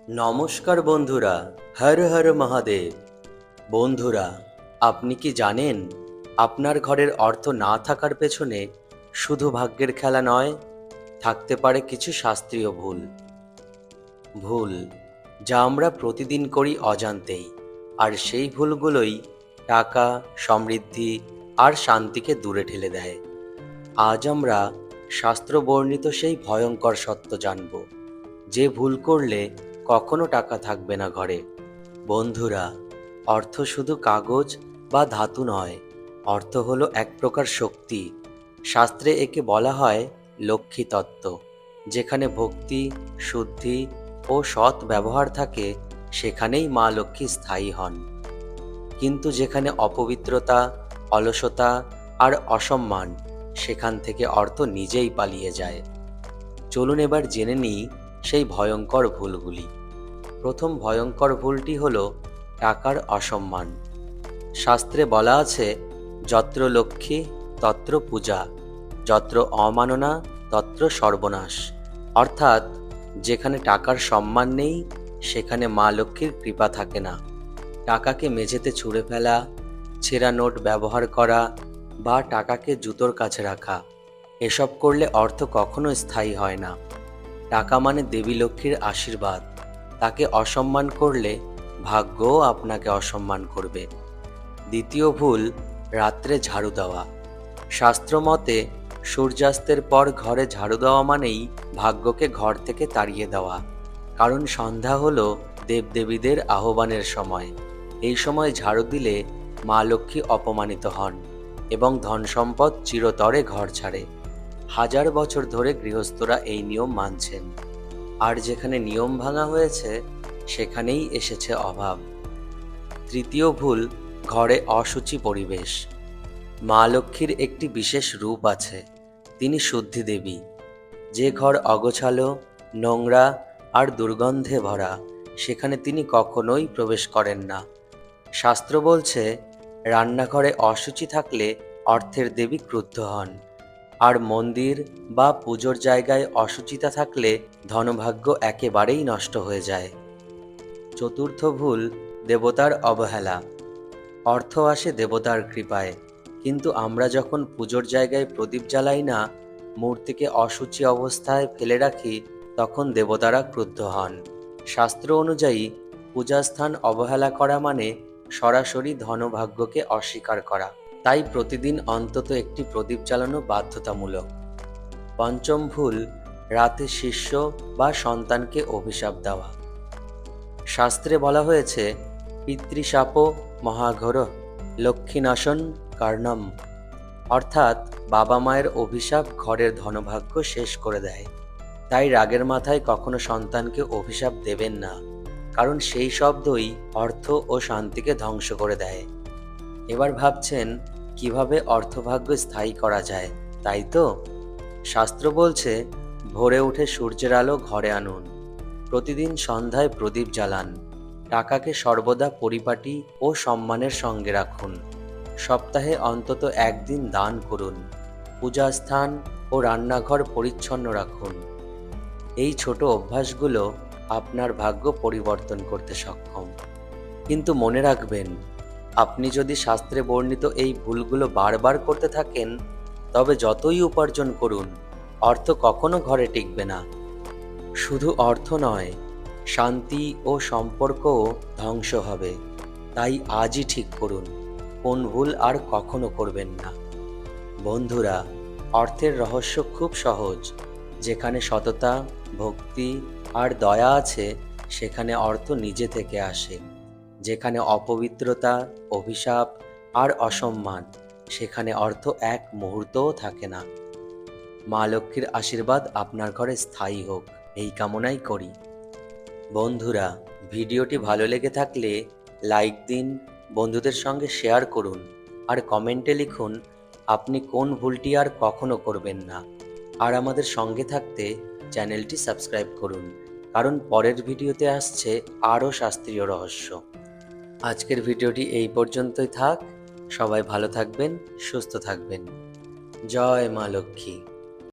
নমস্কার বন্ধুরা, হর হর মহাদেব। বন্ধুরা, আপনি কি জানেন আপনার ঘরের অর্থ না থাকার পেছনে শুধু ভাগ্যের খেলা নয়, থাকতে পারে কিছু শাস্ত্রীয় ভুল ভুল যা আমরা প্রতিদিন করি অজান্তেই। আর সেই ভুলগুলোই টাকা, সমৃদ্ধি আর শান্তিকে দূরে ঠেলে দেয়। আজ আমরা শাস্ত্র বর্ণিত সেই ভয়ঙ্কর সত্য জানব, যে ভুল করলে কখনো টাকা থাকবে না ঘরে। বন্ধুরা, অর্থ শুধু কাগজ বা ধাতু নয়, অর্থ হলো এক প্রকার শক্তি। শাস্ত্রে একে বলা হয় লক্ষ্মী তত্ত্ব। যেখানে ভক্তি, শুদ্ধি ও সৎ ব্যবহার থাকে, সেখানেই মা লক্ষ্মী স্থায়ী হন। কিন্তু যেখানে অপবিত্রতা, অলসতা আর অসম্মান, সেখান থেকে অর্থ নিজেই পালিয়ে যায়। চলুন এবার জেনে নিই সেই ভয়ঙ্কর ভুলগুলি। প্রথম ভয়ঙ্কর ভুলটি হল টাকার অসম্মান। শাস্ত্রে বলা আছে, যত্র লক্ষ্মী তত্র পূজা, যত্র অমাননা তত্র সর্বনাশ। অর্থাৎ যেখানে টাকার সম্মান নেই, সেখানে মা লক্ষ্মীর কৃপা থাকে না। টাকাকে মেঝেতে ছুঁড়ে ফেলা, ছেঁড়া নোট ব্যবহার করা বা টাকাকে জুতোর কাছে রাখা, এসব করলে অর্থ কখনো স্থায়ী হয় না। টাকা মানে দেবী লক্ষ্মীর আশীর্বাদ। তাকে অসম্মান করলে ভাগ্যও আপনাকে অসম্মান করবে। দ্বিতীয় ভুল, রাত্রে ঝাড়ু দেওয়া। শাস্ত্র মতে সূর্যাস্তের পর ঘরে ঝাড়ু দেওয়া মানেই ভাগ্যকে ঘর থেকে তাড়িয়ে দেওয়া। কারণ সন্ধ্যা হলো দেবদেবীদের আহ্বানের সময়। এই সময় ঝাড়ু দিলে মা লক্ষ্মী অপমানিত হন এবং ধন সম্পদ চিরতরে ঘর ছাড়ে। হাজার বছর ধরে গৃহস্থরা এই নিয়ম মানছেন। আর যেখানে নিয়ম ভাঙা হয়েছে, সেখানেই এসেছে অভাব। তৃতীয় ভুল, ঘরে অশুচি পরিবেশ। মা লক্ষ্মীর একটি বিশেষ রূপ আছে, তিনি শুদ্ধি দেবী। যে ঘর অগোছালো, নোংরা আর দুর্গন্ধে ভরা, সেখানে তিনি কখনোই প্রবেশ করেন না। শাস্ত্র বলছে, রান্নাঘরে অশুচি থাকলে অর্থের দেবী ক্রুদ্ধ হন। আর মন্দির বা পুজোর জায়গায় অশুচিতা থাকলে ধনভাগ্য একেবারেই নষ্ট হয়ে যায়। চতুর্থ ভুল, দেবতার অবহেলা। অর্থ আসে দেবতার কৃপায়, কিন্তু আমরা যখন পুজোর জায়গায় প্রদীপ জ্বালাই না, মূর্তিকে অশুচি অবস্থায় ফেলে রাখি, তখন দেবতারা ক্রুদ্ধ হন। শাস্ত্র অনুযায়ী পূজাস্থান অবহেলা করা মানে সরাসরি ধনভাগ্যকে অস্বীকার করা। তাই প্রতিদিন অন্তত একটি প্রদীপ জ্বালানো বাধ্যতামূলক। পঞ্চম ভুল, রাতে শিষ্য বা সন্তানকে অভিশাপ দেওয়া। শাস্ত্রে বলা হয়েছে, পিতৃশাপ মহাঘোর লক্ষ্মীনাশন কার্ণম। অর্থাৎ বাবা মায়ের অভিশাপ ঘরের ধনভাগ্য শেষ করে দেয়। তাই রাগের মাথায় কখনো সন্তানকে অভিশাপ দেবেন না, কারণ সেই শব্দই অর্থ ও শান্তিকে ধ্বংস করে দেয়। এবার ভাবছেন কিভাবে অর্থভাগ্য স্থায়ী করা যায়, তাই তো? শাস্ত্র বলছে, ভোরে উঠে সূর্যের আলো ঘরে আনুন, প্রতিদিন সন্ধ্যায় প্রদীপ জ্বালান, টাকাকে সর্বদা পরিপাটি ও সম্মানের সঙ্গে রাখুন, সপ্তাহে অন্তত একদিন দান করুন, পূজাস্থান ও রান্নাঘর পরিচ্ছন্ন রাখুন। এই ছোট অভ্যাসগুলো আপনার ভাগ্য পরিবর্তন করতে সক্ষম। কিন্তু মনে রাখবেন, আপনি যদি শাস্ত্রে বর্ণিত এই ভুলগুলো বারবার করতে থাকেন, তবে যতই উপার্জন করুন, অর্থ কখনো ঘরে টিকবে না। শুধু অর্থ নয়, শান্তি ও সম্পর্কও ধ্বংস হবে। তাই আজই ঠিক করুন, কোন ভুল আর কখনো করবেন না। বন্ধুরা, অর্থের রহস্য খুব সহজ। যেখানে সততা, ভক্তি আর দয়া আছে, সেখানে অর্থ নিজে থেকে আসে। যেখানে অপবিত্রতা, অভিশাপ আর অসম্মান, সেখানে অর্থ এক মুহূর্তও থাকে না। মা লক্ষ্মীর আশীর্বাদ আপনার ঘরে স্থায়ী হোক, এই কামনাই করি। বন্ধুরা, ভিডিওটি ভালো লেগে থাকলে লাইক দিন, বন্ধুদের সঙ্গে শেয়ার করুন আর কমেন্টে লিখুন আপনি কোন ভুলটি আর কখনো করবেন না। আর আমাদের সঙ্গে থাকতে চ্যানেলটি সাবস্ক্রাইব করুন, কারণ পরের ভিডিওতে আসছে আরও শাস্ত্রীয় রহস্য। আজকের ভিডিওটি এই পর্যন্তই থাক। সবাই ভালো থাকবেন, সুস্থ থাকবেন। জয় মা লক্ষ্মী।